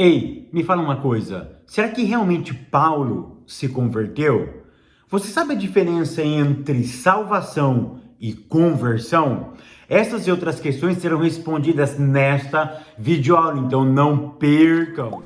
Ei, me fala uma coisa, será que realmente Paulo se converteu? Você sabe a diferença entre salvação e conversão? Essas e outras questões serão respondidas nesta videoaula, então não percam!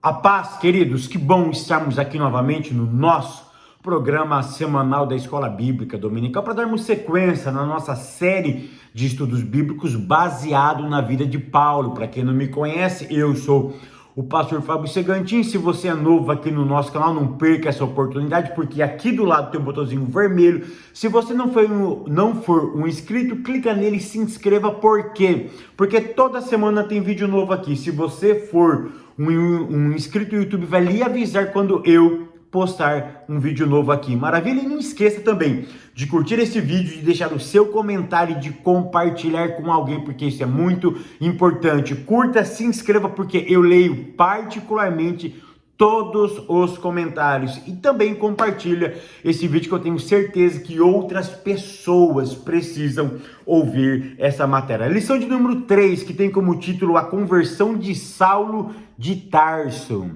A paz, queridos, que bom estarmos aqui novamente no nosso programa semanal da Escola Bíblica Dominical para darmos sequência na nossa série de estudos bíblicos baseado na vida de Paulo. Para quem não me conhece, eu sou o pastor Fábio Segantin. Se você é novo aqui no nosso canal, não perca essa oportunidade, porque aqui do lado tem um botãozinho vermelho. Se você não for um inscrito, clica nele e se inscreva. Por quê? Porque toda semana tem vídeo novo aqui. Se você for um inscrito no YouTube, vai lhe avisar quando eu postar um vídeo novo aqui. Maravilha? E não esqueça também de curtir esse vídeo, de deixar o seu comentário e de compartilhar com alguém, porque isso é muito importante. Curta, se inscreva, porque eu leio particularmente todos os comentários, e também compartilha esse vídeo, que eu tenho certeza que outras pessoas precisam ouvir essa matéria. A lição de número 3, que tem como título A Conversão de Saulo de Tarso.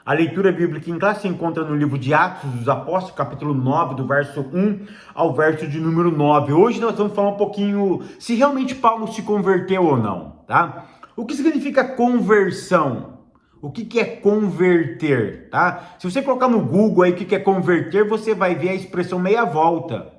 A leitura bíblica em classe se encontra no livro de Atos dos Apóstolos, capítulo 9, do verso 1 ao verso de número 9. Hoje nós vamos falar um pouquinho se realmente Paulo se converteu ou não, tá? O que significa conversão? O que é converter, tá? Se você colocar no Google aí o que é converter, você vai ver a expressão meia volta.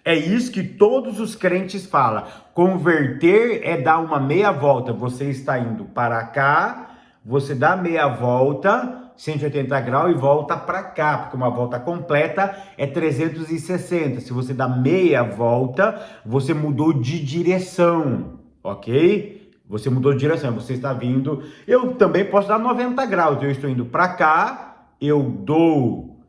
É isso que todos os crentes falam. Converter é dar uma meia volta. Você está indo para cá, você dá meia volta, 180 graus, e volta para cá, porque uma volta completa é 360. Se você dá meia volta, você mudou de direção, ok? Você mudou de direção, você está vindo. Eu também posso dar 90 graus. Eu estou indo para cá, eu dou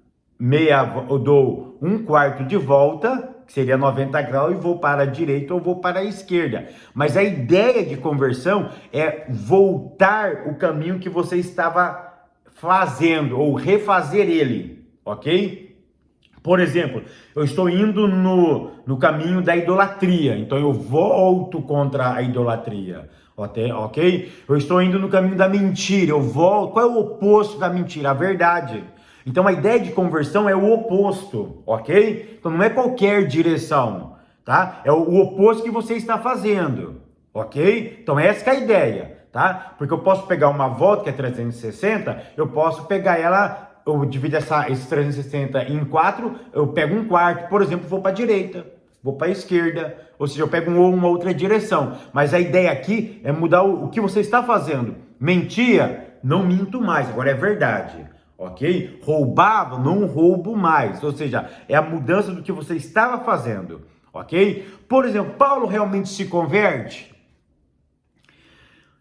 um quarto de volta, que seria 90 graus, e vou para a direita ou vou para a esquerda. Mas a ideia de conversão é voltar o caminho que você estava fazendo, ou refazer ele, ok? Por exemplo, eu estou indo no caminho da idolatria, então eu volto contra a idolatria, ok? Eu estou indo no caminho da mentira, eu volto. Qual é o oposto da mentira? A verdade. Então a ideia de conversão é o oposto, ok? Então não é qualquer direção, tá? É o oposto que você está fazendo, ok? Então essa é a ideia, tá? Porque eu posso pegar uma volta que é 360, eu posso pegar ela, eu divido esses 360 em 4, eu pego um quarto, por exemplo, vou para a direita, vou para a esquerda, ou seja, eu pego uma outra direção. Mas a ideia aqui é mudar o que você está fazendo. Mentia, não minto mais, agora é verdade. Ok? Roubava, não roubo mais. Ou seja, é a mudança do que você estava fazendo. Ok? Por exemplo, Paulo realmente se converte?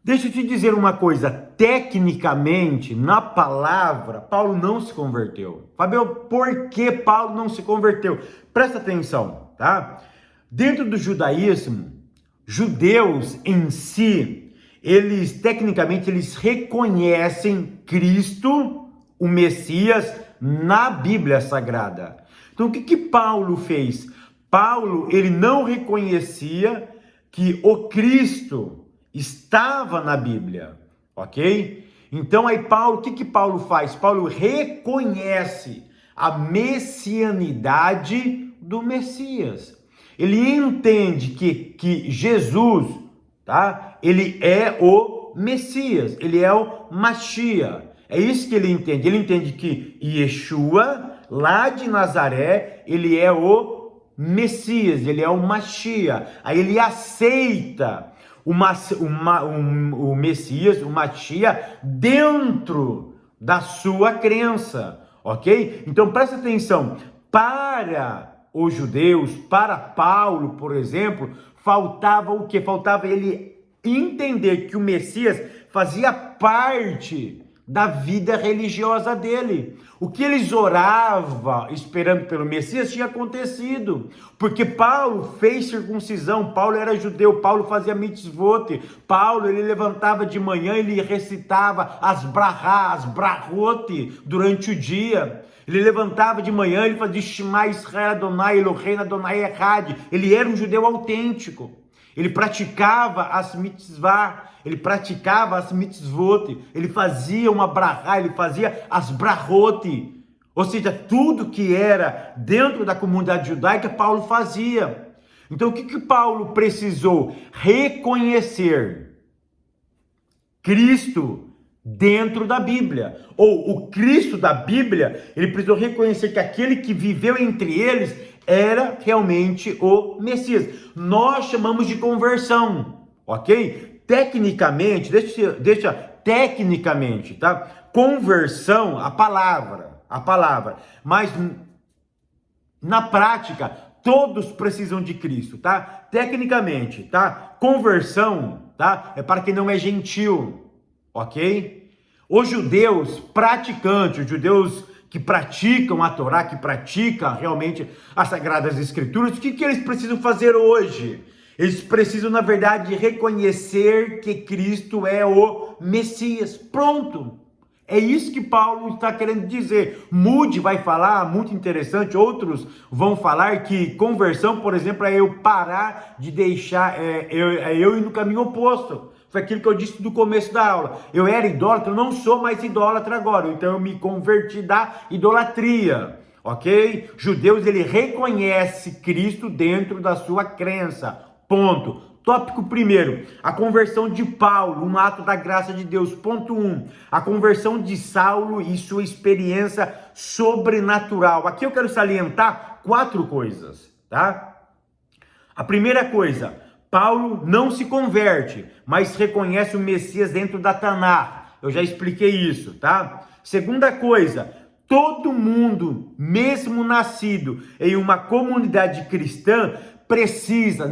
Deixa eu te dizer uma coisa. Tecnicamente, na palavra, Paulo não se converteu. Fabio, por que Paulo não se converteu? Presta atenção, tá? Dentro do judaísmo, judeus em si, tecnicamente, eles reconhecem Cristo, o Messias, na Bíblia Sagrada. Então o que Paulo fez? Paulo, ele não reconhecia que o Cristo estava na Bíblia, ok? Então aí Paulo, o que Paulo faz? Paulo reconhece a messianidade do Messias. Ele entende que Jesus, tá? Ele é o Messias, ele é o Mashiach. É isso que ele entende. Ele entende que Yeshua, lá de Nazaré, ele é o Messias, ele é o Mashiach. Aí ele aceita o Messias, o Mashiach, dentro da sua crença, ok? Então presta atenção, para os judeus, para Paulo, por exemplo, faltava o quê? Faltava ele entender que o Messias fazia parte da vida religiosa dele. O que eles oravam esperando pelo Messias tinha acontecido, porque Paulo fez circuncisão, Paulo era judeu, Paulo fazia mitzvot, Paulo, ele levantava de manhã, ele recitava as brahá, as brahot durante o dia. Ele levantava de manhã, ele fazia Shema Israel Adonai Eloheinu Adonai Echad. Ele era um judeu autêntico. Ele praticava as mitzvah, ele praticava as mitzvot, ele fazia uma brahá, ele fazia as brahot. Ou seja, tudo que era dentro da comunidade judaica, Paulo fazia. Então, o que Paulo precisou? Reconhecer Cristo dentro da Bíblia. Ou o Cristo da Bíblia, ele precisou reconhecer que aquele que viveu entre eles era realmente o Messias. Nós chamamos de conversão, ok? Tecnicamente, deixa tecnicamente, tá? Conversão, a palavra, mas na prática, todos precisam de Cristo, tá? Tecnicamente, tá? Conversão, tá? É para quem não é gentil, ok? Os judeus praticantes, os judeus que praticam a Torá, que praticam realmente as Sagradas Escrituras, o que eles precisam fazer hoje? Eles precisam, na verdade, reconhecer que Cristo é o Messias. Pronto! É isso que Paulo está querendo dizer. Moody vai falar, muito interessante, outros vão falar que conversão, por exemplo, é eu parar de deixar, eu ir no caminho oposto. Foi aquilo que eu disse do começo da aula. Eu era idólatra, eu não sou mais idólatra agora, então eu me converti da idolatria, ok? Judeus, ele reconhece Cristo dentro da sua crença, ponto. Tópico primeiro, a conversão de Paulo, um ato da graça de Deus. Ponto 1, a conversão de Saulo e sua experiência sobrenatural. Aqui eu quero salientar 4 coisas, tá? A primeira coisa, Paulo não se converte, mas reconhece o Messias dentro da Taná. Eu já expliquei isso, tá? Segunda coisa, todo mundo, mesmo nascido em uma comunidade cristã,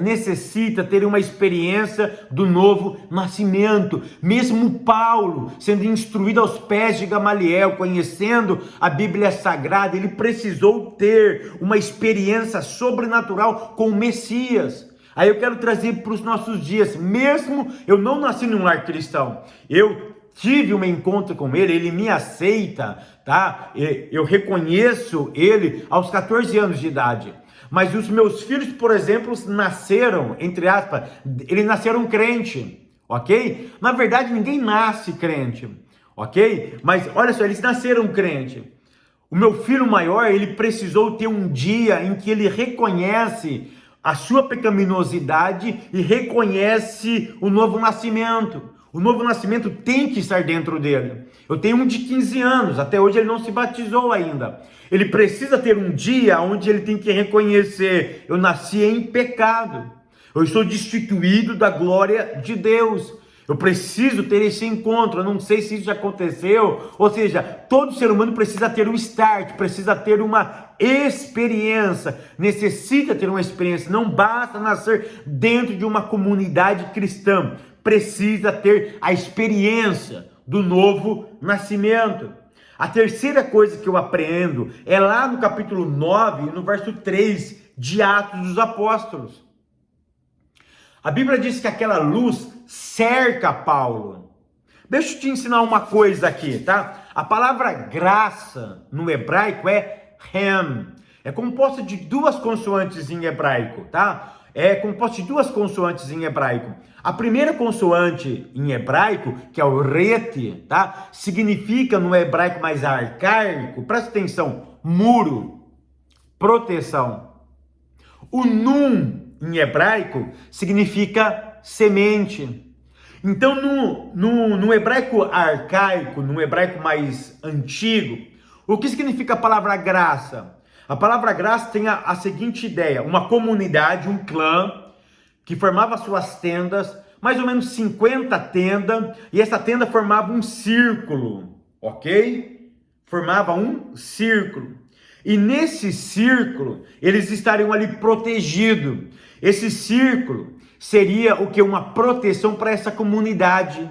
necessita ter uma experiência do novo nascimento. Mesmo Paulo, sendo instruído aos pés de Gamaliel, conhecendo a Bíblia Sagrada, ele precisou ter uma experiência sobrenatural com o Messias. Aí eu quero trazer para os nossos dias, mesmo eu não nasci num lar cristão, eu tive um encontro com ele, ele me aceita, tá? Eu reconheço ele aos 14 anos de idade. Mas os meus filhos, por exemplo, nasceram, entre aspas, eles nasceram crente, ok? Na verdade, ninguém nasce crente, ok? Mas olha só, eles nasceram crente. O meu filho maior, ele precisou ter um dia em que ele reconhece a sua pecaminosidade e reconhece o novo nascimento. O novo nascimento tem que estar dentro dele. Eu tenho um de 15 anos, até hoje ele não se batizou ainda. Ele precisa ter um dia onde ele tem que reconhecer: eu nasci em pecado, eu estou destituído da glória de Deus. Eu preciso ter esse encontro. Eu não sei se isso já aconteceu. Ou seja, todo ser humano precisa ter um start, precisa ter uma experiência, necessita ter uma experiência. Não basta nascer dentro de uma comunidade cristã, precisa ter a experiência do novo nascimento. A terceira coisa que eu apreendo é lá no capítulo 9, no verso 3 de Atos dos Apóstolos. A Bíblia diz que aquela luz cerca Paulo. Deixa eu te ensinar uma coisa aqui, tá? A palavra graça no hebraico é hem. É composta de 2 consoantes em hebraico, tá? É composta de 2 consoantes em hebraico. A primeira consoante em hebraico, que é o rete, tá? Significa no hebraico mais arcaico, presta atenção, muro, proteção. O nun em hebraico significa semente. Então no hebraico arcaico, no hebraico mais antigo, o que significa a palavra graça? A palavra graça tem a seguinte ideia: uma comunidade, um clã, que formava suas tendas, mais ou menos 50 tendas, e essa tenda formava um círculo, ok? Formava um círculo. E nesse círculo, eles estariam ali protegidos. Esse círculo seria o que? Uma proteção para essa comunidade.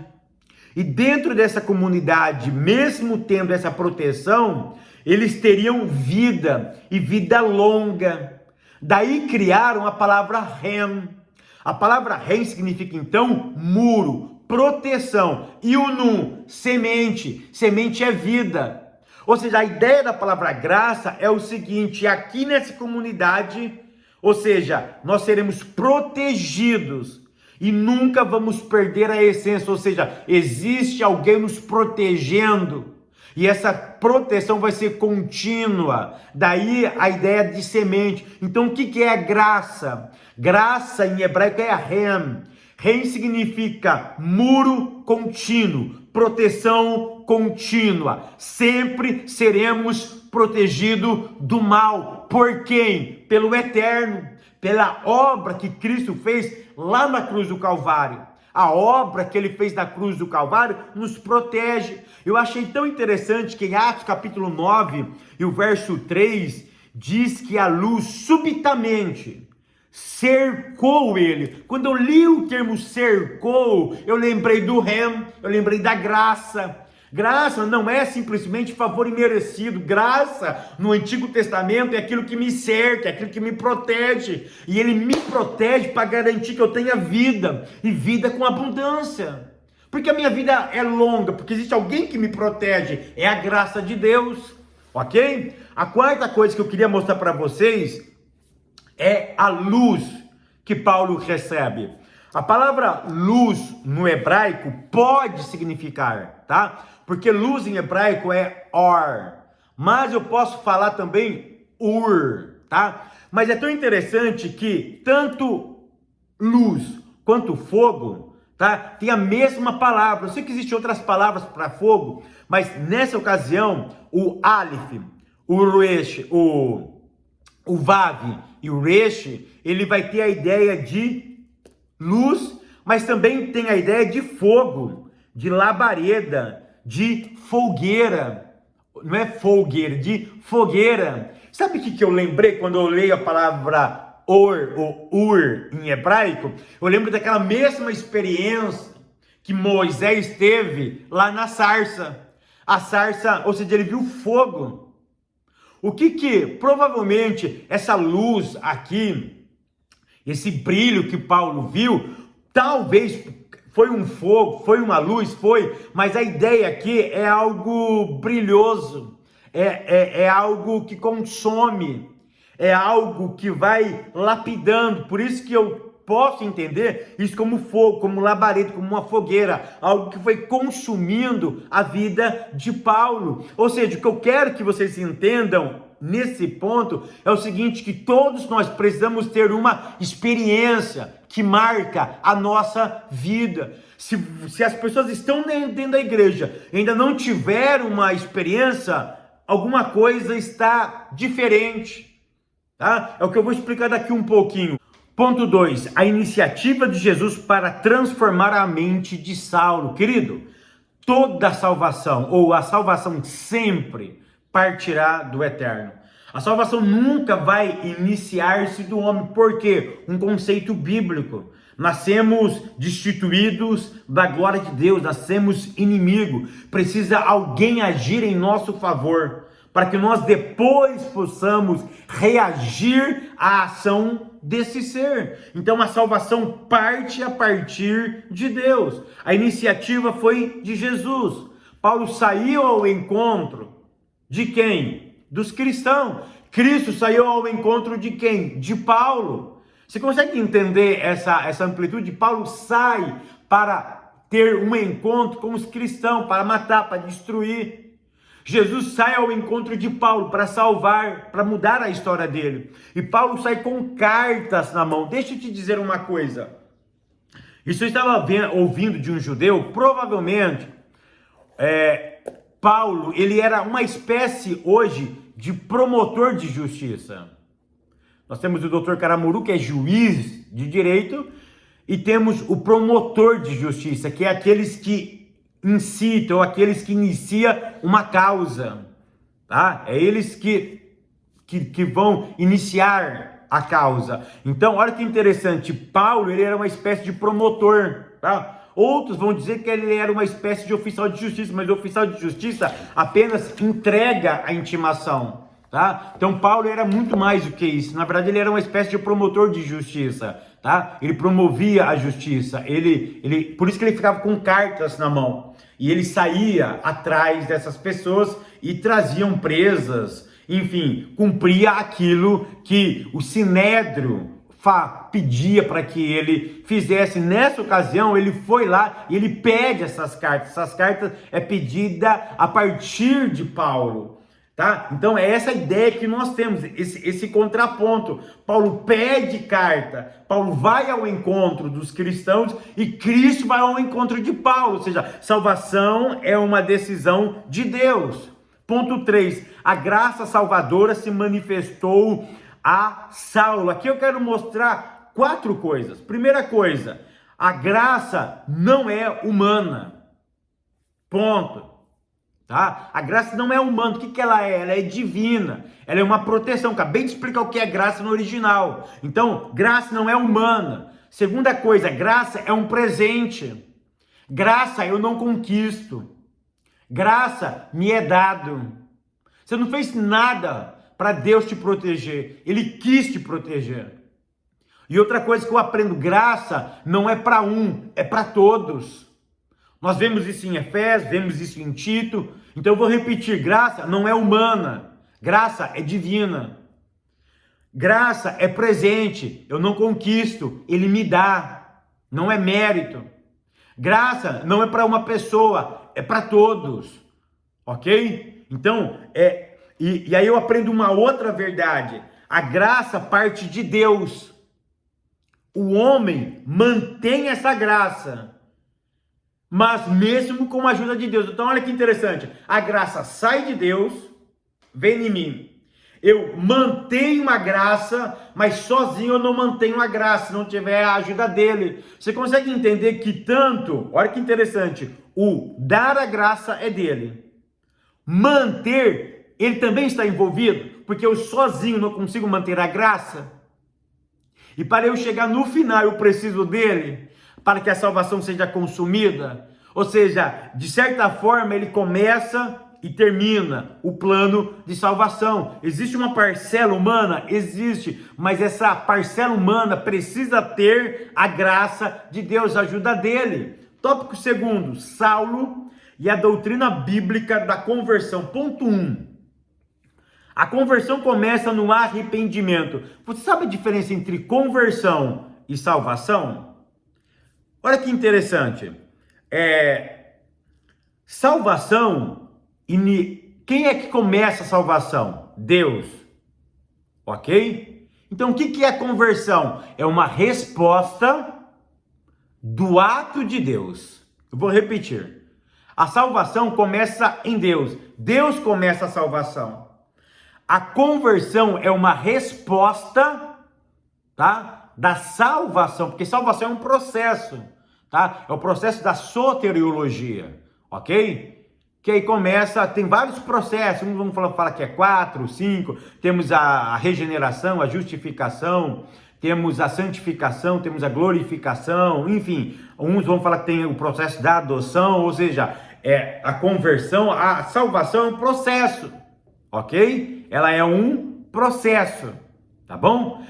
E dentro dessa comunidade, mesmo tendo essa proteção, eles teriam vida, e vida longa. Daí criaram a palavra rem. A palavra rem significa então muro, proteção. E o nun, semente. Semente é vida. Ou seja, a ideia da palavra graça é o seguinte: aqui nessa comunidade, ou seja, nós seremos protegidos e nunca vamos perder a essência, ou seja, existe alguém nos protegendo e essa proteção vai ser contínua. Daí a ideia de semente. Então o que é graça? Graça em hebraico é rem. Rem significa muro contínuo, proteção contínua. Sempre seremos protegidos do mal. Por quem? Pelo eterno, pela obra que Cristo fez lá na cruz do Calvário. A obra que ele fez na cruz do Calvário nos protege. Eu achei tão interessante que em Atos capítulo 9 e o verso 3 diz que a luz subitamente cercou ele. Quando eu li o termo cercou, eu lembrei do rem, eu lembrei da graça. Graça não é simplesmente favor imerecido. Graça no Antigo Testamento é aquilo que me cerca, é aquilo que me protege. E ele me protege para garantir que eu tenha vida, e vida com abundância. Porque a minha vida é longa, porque existe alguém que me protege, é a graça de Deus. Ok? A quarta coisa que eu queria mostrar para vocês é a luz que Paulo recebe. A palavra luz no hebraico pode significar, tá? Porque luz em hebraico é or, mas eu posso falar também ur, tá? Mas é tão interessante que tanto luz quanto fogo, tá? Tem a mesma palavra. Eu sei que existem outras palavras para fogo, mas nessa ocasião o alif, o resh, o vav e o resh, ele vai ter a ideia de luz, mas também tem a ideia de fogo, de labareda, de fogueira. Não é folgueira, de fogueira. Sabe o que eu lembrei quando eu leio a palavra or ou ur em hebraico? Eu lembro daquela mesma experiência que Moisés teve lá na sarça. A sarça, ou seja, ele viu fogo. O que provavelmente essa luz aqui, esse brilho que Paulo viu, talvez foi um fogo, foi uma luz, mas a ideia aqui é algo brilhoso, é algo que consome, é algo que vai lapidando. Por isso que eu posso entender isso como fogo, como labareda, como uma fogueira, algo que foi consumindo a vida de Paulo. Ou seja, o que eu quero que vocês entendam nesse ponto é o seguinte, que todos nós precisamos ter uma experiência que marca a nossa vida. Se as pessoas estão dentro da igreja e ainda não tiveram uma experiência, alguma coisa está diferente, tá? É o que eu vou explicar daqui um pouquinho. Ponto 2, a iniciativa de Jesus para transformar a mente de Saulo. Querido, toda salvação, ou a salvação sempre partirá do eterno. A salvação nunca vai iniciar-se do homem. Por quê? Um conceito bíblico. Nascemos destituídos da glória de Deus, nascemos inimigo. Precisa alguém agir em nosso favor, para que nós depois possamos reagir à ação desse ser. Então a salvação parte a partir de Deus. A iniciativa foi de Jesus. Paulo saiu ao encontro de quem? Dos cristãos. Cristo saiu ao encontro de quem? De Paulo. Você consegue entender essa amplitude? Paulo sai para ter um encontro com os cristãos, para matar, para destruir. Jesus sai ao encontro de Paulo para salvar, para mudar a história dele. E Paulo sai com cartas na mão. Deixa eu te dizer uma coisa. Isso eu estava ouvindo de um judeu, provavelmente Paulo, ele era uma espécie hoje de promotor de justiça. Nós temos o doutor Caramuru, que é juiz de direito, e temos o promotor de justiça, que é aqueles que incitam, ou aqueles que iniciam uma causa, tá? É eles que vão iniciar a causa. Então, olha que interessante, Paulo, ele era uma espécie de promotor, tá? Outros vão dizer que ele era uma espécie de oficial de justiça, mas o oficial de justiça apenas entrega a intimação, tá? Então Paulo era muito mais do que isso. Na verdade, ele era uma espécie de promotor de justiça, tá? Ele promovia a justiça. Por isso que ele ficava com cartas na mão. E ele saía atrás dessas pessoas e traziam presas, enfim, cumpria aquilo que o Sinédrio pedia para que ele fizesse. Nessa ocasião, ele foi lá e ele pede essas cartas. Essas cartas é pedida a partir de Paulo, tá? Então é essa ideia que nós temos, esse contraponto. Paulo pede carta, Paulo vai ao encontro dos cristãos e Cristo vai ao encontro de Paulo, ou seja, salvação é uma decisão de Deus. Ponto 3, a graça salvadora se manifestou a Saulo. Aqui eu quero mostrar 4 coisas. Primeira coisa, a graça não é humana. Ponto. Tá? A graça não é humana. O que ela é? Ela é divina. Ela é uma proteção. Acabei de explicar o que é graça no original. Então, graça não é humana. Segunda coisa, graça é um presente. Graça eu não conquisto. Graça me é dado. Você não fez nada para Deus te proteger. Ele quis te proteger. E outra coisa que eu aprendo, graça não é para um, é para todos. Nós vemos isso em Efésios, vemos isso em Tito. Então eu vou repetir, graça não é humana, graça é divina. Graça é presente, eu não conquisto, ele me dá, não é mérito. Graça não é para uma pessoa, é para todos, ok? Então, e aí eu aprendo uma outra verdade, a graça parte de Deus. O homem mantém essa graça, mas mesmo com a ajuda de Deus. Então olha que interessante, a graça sai de Deus, vem em mim. Eu mantenho a graça, mas sozinho eu não mantenho a graça, se não tiver a ajuda dele. Você consegue entender que tanto, olha que interessante, o dar a graça é dele. Manter, ele também está envolvido, porque eu sozinho não consigo manter a graça. E para eu chegar no final, eu preciso dele, para que a salvação seja consumida. Ou seja, de certa forma, ele começa e termina o plano de salvação. Existe uma parcela humana? Existe, mas essa parcela humana precisa ter a graça de Deus, a ajuda dele. Tópico 2, Saulo e a doutrina bíblica da conversão. Ponto 1. A conversão começa no arrependimento. Você sabe a diferença entre conversão e salvação? Olha que interessante. Salvação, quem é que começa a salvação? Deus. Ok? Então o que é a conversão? É uma resposta do ato de Deus. Eu vou repetir. A salvação começa em Deus. Deus começa a salvação. A conversão é uma resposta, tá, da salvação, porque salvação é um processo, tá? É o processo da soteriologia, ok? Que aí começa, tem vários processos, vamos falar que é 4, 5, temos a regeneração, a justificação, temos a santificação, temos a glorificação, enfim, uns vão falar que tem o processo da adoção, ou seja, a conversão, a salvação é um processo, ok? Ela é um processo, tá bom?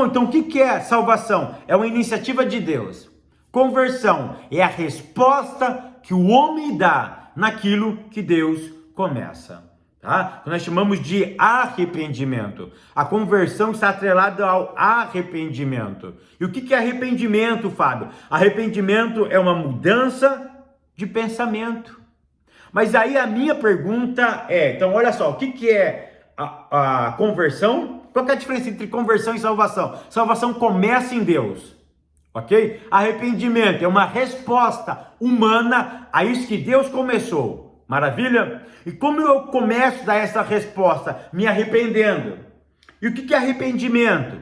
Então o que é salvação? É uma iniciativa de Deus. Conversão é a resposta que o homem dá naquilo que Deus começa, tá? Nós chamamos de arrependimento. A conversão está atrelada ao arrependimento. E o que é arrependimento, Fábio? Arrependimento é uma mudança de pensamento. Mas aí a minha pergunta então olha só, o que é a conversão? Qual é a diferença entre conversão e salvação? Salvação começa em Deus, ok? Arrependimento é uma resposta humana a isso que Deus começou, maravilha? E como eu começo a dar essa resposta? Me arrependendo. E o que é arrependimento?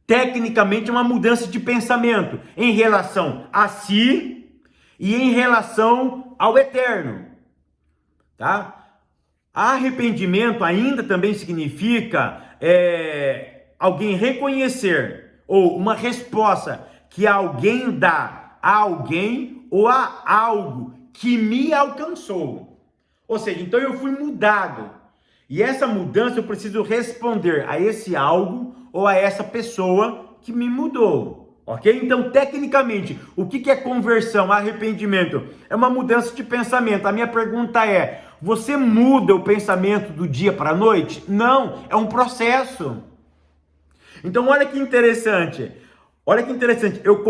Tecnicamente é uma mudança de pensamento em relação a si e em relação ao eterno, tá? Arrependimento ainda também significa alguém reconhecer, ou uma resposta que alguém dá a alguém ou a algo que me alcançou. Ou seja, então eu fui mudado, e essa mudança eu preciso responder a esse algo ou a essa pessoa que me mudou. Ok? Então, tecnicamente, o que é conversão, arrependimento? É uma mudança de pensamento. A minha pergunta é, você muda o pensamento do dia para a noite? Não, é um processo. Então olha que interessante. Olha que interessante. Eu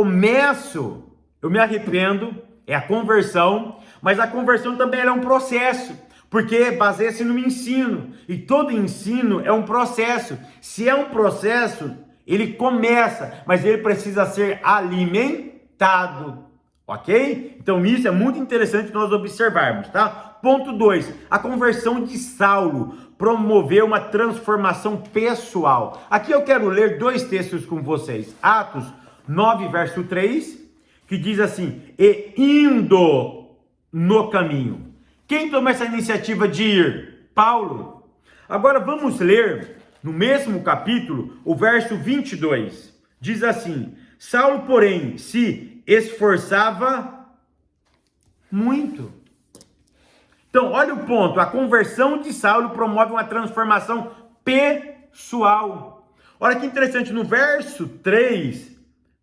me arrependo, é a conversão, mas a conversão também é um processo, porque baseia-se no ensino. E todo ensino é um processo. Se é um processo, ele começa, mas ele precisa ser alimentado. Ok? Então isso é muito interessante nós observarmos, tá? Ponto 2. A conversão de Saulo promoveu uma transformação pessoal. Aqui eu quero ler 2 textos com vocês. Atos 9, verso 3, que diz assim: e indo no caminho. Quem tomou essa iniciativa de ir? Paulo. Agora vamos ler no mesmo capítulo o verso 22. Diz assim: Saulo, porém, se esforçava muito. Então, olha o ponto. A conversão de Saulo promove uma transformação pessoal. Olha que interessante, no verso 3,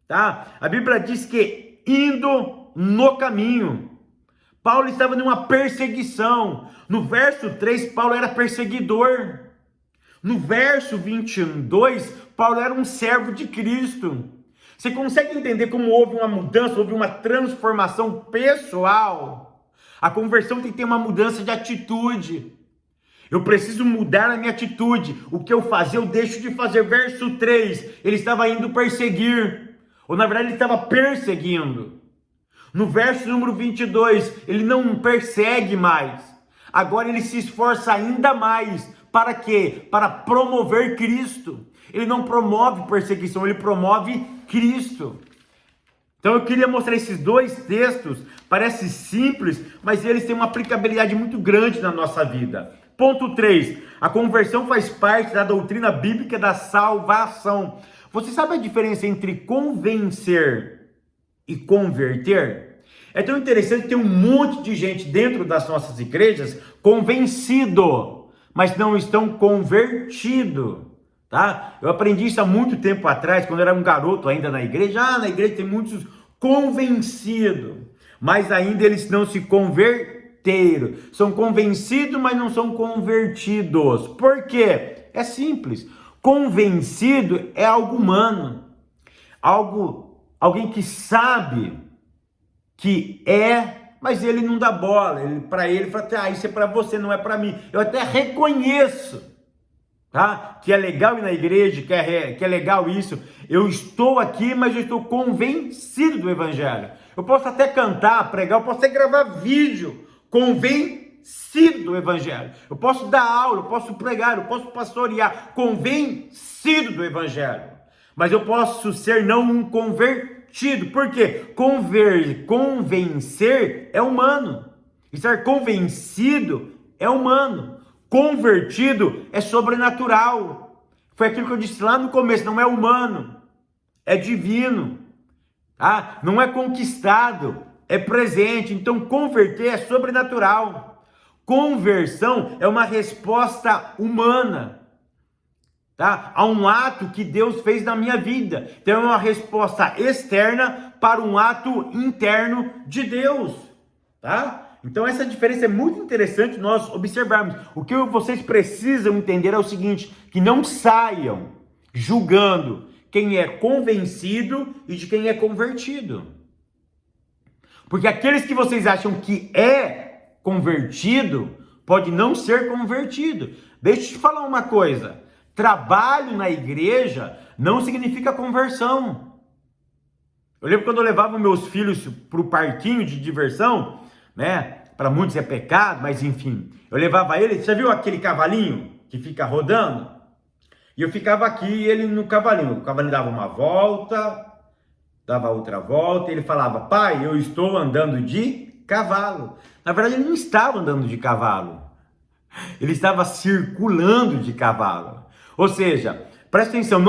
tá? A Bíblia diz que indo no caminho. Paulo estava numa perseguição. No verso 3, Paulo era perseguidor. No verso 22, Paulo era um servo de Cristo. Você consegue entender como houve uma mudança, houve uma transformação pessoal? A conversão tem que ter uma mudança de atitude. Eu preciso mudar a minha atitude. O que eu fazia, eu deixo de fazer. Verso 3, ele estava indo perseguir. Ou na verdade, ele estava perseguindo. No verso número 22, ele não persegue mais. Agora ele se esforça ainda mais. Para quê? Para promover Cristo. Ele não promove perseguição, ele promove Cristo. Então eu queria mostrar esses 2 textos. Parece simples, mas eles têm uma aplicabilidade muito grande na nossa vida. Ponto 3. A conversão faz parte da doutrina bíblica da salvação. Você sabe a diferença entre convencer e converter? É tão interessante ter um monte de gente dentro das nossas igrejas convencido, mas não estão convertidos. Tá? Eu aprendi isso há muito tempo atrás, quando eu era um garoto ainda na igreja. Na igreja tem muitos convencidos, mas ainda eles não se converteram. São convencidos, mas não são convertidos. Por quê? É simples. Convencido é algo humano. Alguém que sabe que mas ele não dá bola. Para ele fala, isso é para você, não é para mim. Eu até reconheço, tá? Que é legal ir na igreja, que é legal isso. Eu estou aqui, mas eu estou convencido do evangelho. Eu posso até cantar, pregar, eu posso até gravar vídeo, convencido do evangelho. Eu posso dar aula, eu posso pregar, eu posso pastorear, convencido do evangelho. Mas eu posso ser não um convertido. Por quê? Convencer é humano. Estar convencido é humano. Convertido é sobrenatural. Foi aquilo que eu disse lá no começo, não é humano, é divino. Tá? Não é conquistado, é presente. Então converter é sobrenatural. Conversão é uma resposta humana, tá? A um ato que Deus fez na minha vida. Então é uma resposta externa para um ato interno de Deus, tá? Então essa diferença é muito interessante nós observarmos. O que vocês precisam entender é o seguinte, que não saiam julgando quem é convencido e de quem é convertido. Porque aqueles que vocês acham que é convertido, pode não ser convertido. Deixa eu te falar uma coisa. Trabalho na igreja não significa conversão. Eu lembro quando eu levava meus filhos para o parquinho de diversão, né? Para muitos é pecado, mas enfim. Eu levava ele, você viu aquele cavalinho que fica rodando? E eu ficava aqui e ele no cavalinho. O cavalinho dava uma volta, dava outra volta, e ele falava, pai, eu estou andando de cavalo. Na verdade, ele não estava andando de cavalo. Ele estava circulando de cavalo. Ou seja, presta atenção,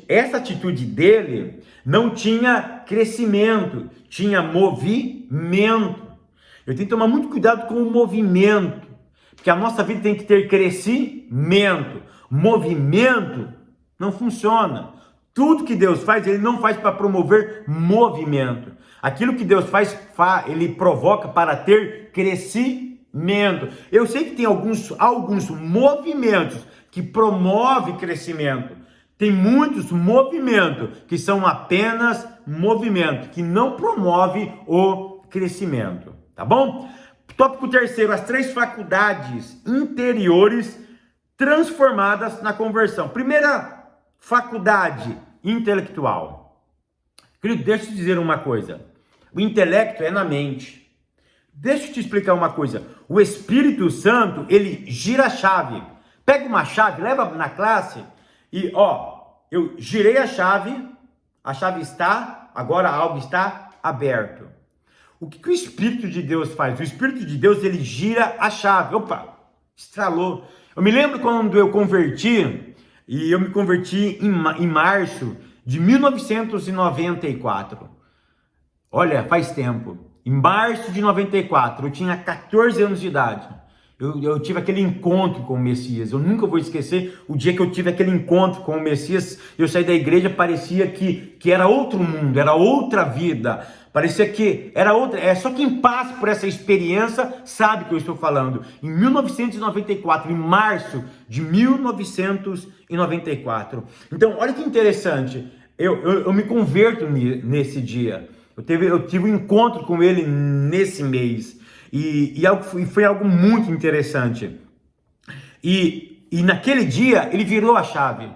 essa atitude dele não tinha crescimento, tinha movimento. Eu tenho que tomar muito cuidado com o movimento, porque a nossa vida tem que ter crescimento. Movimento não funciona. Tudo que Deus faz, Ele não faz para promover movimento. Aquilo que Deus faz, Ele provoca para ter crescimento. crescimento. Eu sei que tem alguns movimentos que promovem crescimento. Tem muitos movimentos que são apenas movimento, que não promove o crescimento, tá bom? Tópico terceiro, as 3 faculdades interiores transformadas na conversão. Primeira faculdade, intelectual. Querido, deixa eu te dizer uma coisa. O intelecto é na mente. Deixa eu te explicar uma coisa. O Espírito Santo, ele gira a chave. Pega uma chave, leva na classe e, eu girei a chave está, agora algo está aberto. O que o Espírito de Deus faz? O Espírito de Deus, ele gira a chave. Opa, estralou. Eu me lembro quando eu converti, e eu me converti em março de 1994. Olha, faz tempo. Em março de 94, eu tinha 14 anos de idade. Eu tive aquele encontro com o Messias. Eu nunca vou esquecer o dia que eu tive aquele encontro com o Messias. Eu saí da igreja, parecia que era outro mundo, era outra vida. Parecia que era outra. Só quem passa por essa experiência sabe o que eu estou falando. Em 1994, em março de 1994. Então, olha que interessante. Eu me converto nesse dia. Eu tive um encontro com ele nesse mês. E foi algo muito interessante. E naquele dia, ele virou a chave.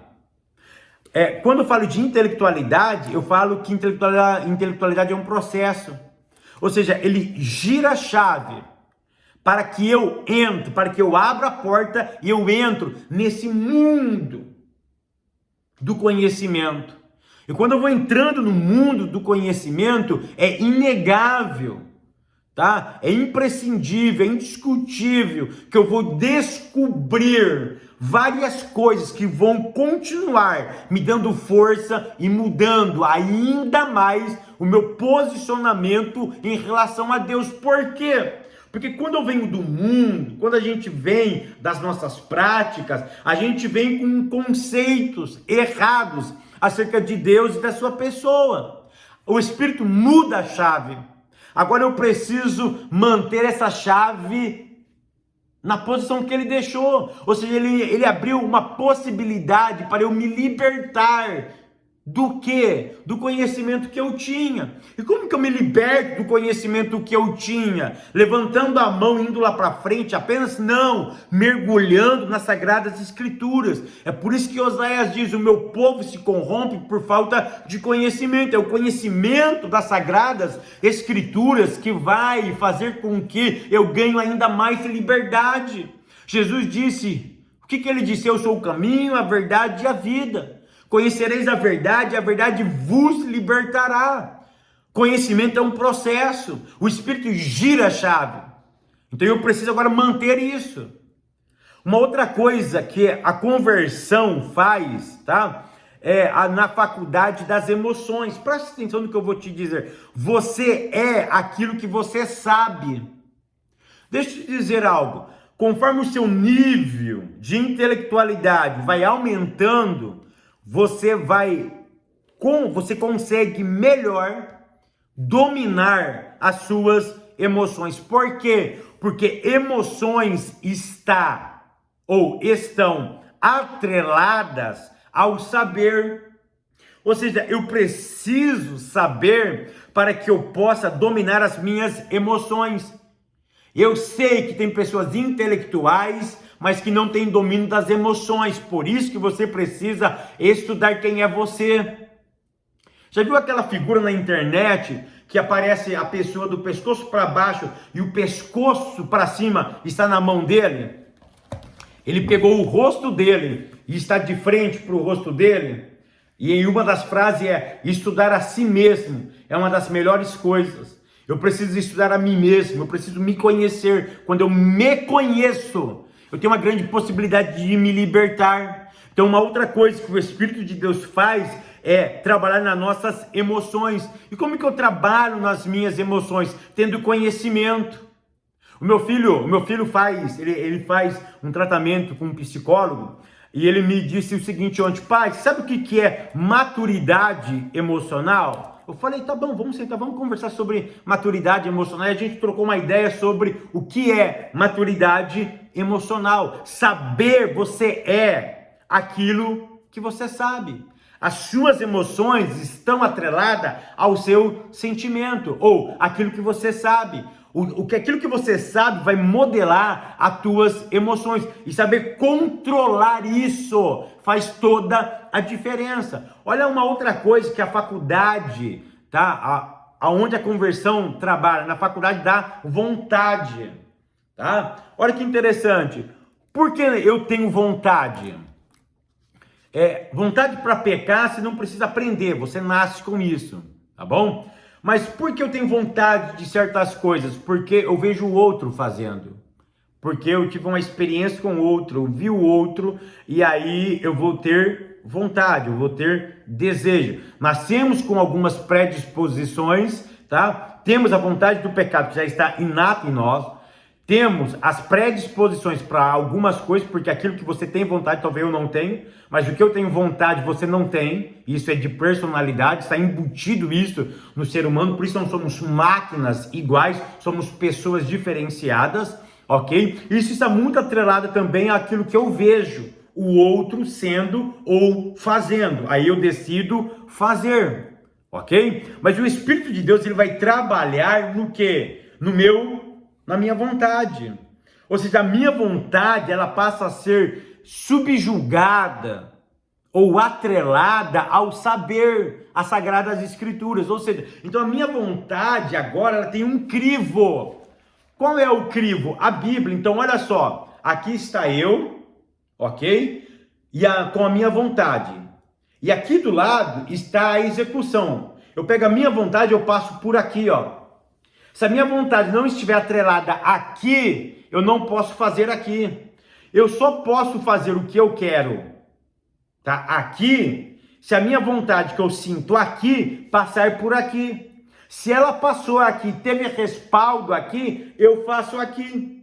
Quando eu falo de intelectualidade, eu falo que intelectualidade é um processo. Ou seja, ele gira a chave para que eu entre, para que eu abra a porta e eu entro nesse mundo do conhecimento. E quando eu vou entrando no mundo do conhecimento, é inegável, tá? É imprescindível, é indiscutível que eu vou descobrir várias coisas que vão continuar me dando força e mudando ainda mais o meu posicionamento em relação a Deus. Por quê? Porque quando eu venho do mundo, quando a gente vem das nossas práticas, a gente vem com conceitos errados acerca de Deus e da sua pessoa. O Espírito muda a chave. Agora eu preciso manter essa chave na posição que ele deixou. Ou seja, ele abriu uma possibilidade para eu me libertar do quê? Do conhecimento que eu tinha. E como que eu me liberto do conhecimento que eu tinha? Levantando a mão, indo lá para frente apenas? Não, mergulhando nas Sagradas Escrituras. É por isso que Oséias diz, o meu povo se corrompe por falta de conhecimento. É o conhecimento das Sagradas Escrituras que vai fazer com que eu ganhe ainda mais liberdade. Jesus disse, o que ele disse? Eu sou o caminho, a verdade e a vida. Conhecereis a verdade vos libertará. Conhecimento é um processo. O Espírito gira a chave. Então eu preciso agora manter isso. Uma outra coisa que a conversão faz, tá? Na faculdade das emoções. Preste atenção no que eu vou te dizer. Você é aquilo que você sabe. Deixa eu te dizer algo. Conforme o seu nível de intelectualidade vai aumentando, você consegue melhor dominar as suas emoções. Por quê? Porque emoções estão atreladas ao saber. Ou seja, eu preciso saber para que eu possa dominar as minhas emoções. Eu sei que tem pessoas intelectuais, mas que não tem domínio das emoções. Por isso que você precisa estudar quem é você. Já viu aquela figura na internet que aparece a pessoa do pescoço para baixo e o pescoço para cima está na mão dele? Ele pegou o rosto dele e está de frente para o rosto dele. E em uma das frases estudar a si mesmo é uma das melhores coisas. Eu preciso estudar a mim mesmo, eu preciso me conhecer. Quando eu me conheço, eu tenho uma grande possibilidade de me libertar. Então, uma outra coisa que o Espírito de Deus faz é trabalhar nas nossas emoções. E como que eu trabalho nas minhas emoções? Tendo conhecimento. O meu filho faz um tratamento com um psicólogo. E ele me disse o seguinte ontem: pai, sabe o que é maturidade emocional? Eu falei, tá bom, vamos sentar, vamos conversar sobre maturidade emocional. E a gente trocou uma ideia sobre o que é maturidade emocional. Saber você é aquilo que você sabe. As suas emoções estão atreladas ao seu sentimento, ou aquilo que você sabe. Aquilo que você sabe vai modelar as tuas emoções. E saber controlar isso faz toda a diferença. Olha uma outra coisa que a faculdade, tá? Aonde a conversão trabalha, na faculdade da vontade, tá? Olha que interessante. Por que eu tenho vontade? Vontade para pecar, você não precisa aprender, você nasce com isso, tá bom? Mas por que eu tenho vontade de certas coisas? Porque eu vejo o outro fazendo. Porque eu tive uma experiência com o outro, eu vi o outro e aí eu vou ter vontade, eu vou ter desejo. Nascemos com algumas predisposições, tá? Temos a vontade do pecado que já está inato em nós. Temos as predisposições para algumas coisas, porque aquilo que você tem vontade, talvez eu não tenho, mas o que eu tenho vontade, você não tem. Isso é de personalidade, está embutido isso no ser humano, por isso não somos máquinas iguais, somos pessoas diferenciadas, ok? Isso está muito atrelado também àquilo que eu vejo o outro sendo ou fazendo, aí eu decido fazer, ok? Mas o Espírito de Deus, ele vai trabalhar no quê? Na minha vontade. Ou seja, a minha vontade, ela passa a ser subjugada ou atrelada ao saber, às Sagradas Escrituras. Ou seja, então a minha vontade agora, ela tem um crivo. Qual é o crivo? A Bíblia. Então olha só, aqui está eu, ok? Com a minha vontade. E aqui do lado está a execução. Eu pego a minha vontade, eu passo por aqui, ó. Se a minha vontade não estiver atrelada aqui, eu não posso fazer aqui. Eu só posso fazer o que eu quero, tá? Aqui, se a minha vontade que eu sinto aqui, passar por aqui. Se ela passou aqui, teve respaldo aqui, eu faço aqui.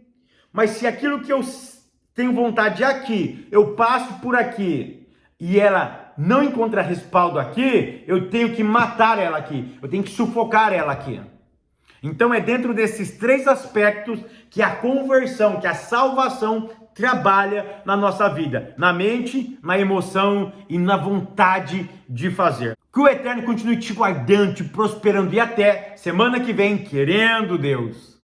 Mas se aquilo que eu tenho vontade aqui, eu passo por aqui, e ela não encontra respaldo aqui, eu tenho que matar ela aqui, eu tenho que sufocar ela aqui. Então é dentro desses três aspectos que a conversão, que a salvação trabalha na nossa vida. Na mente, na emoção e na vontade de fazer. Que o Eterno continue te guardando, te prosperando e até semana que vem, querendo Deus.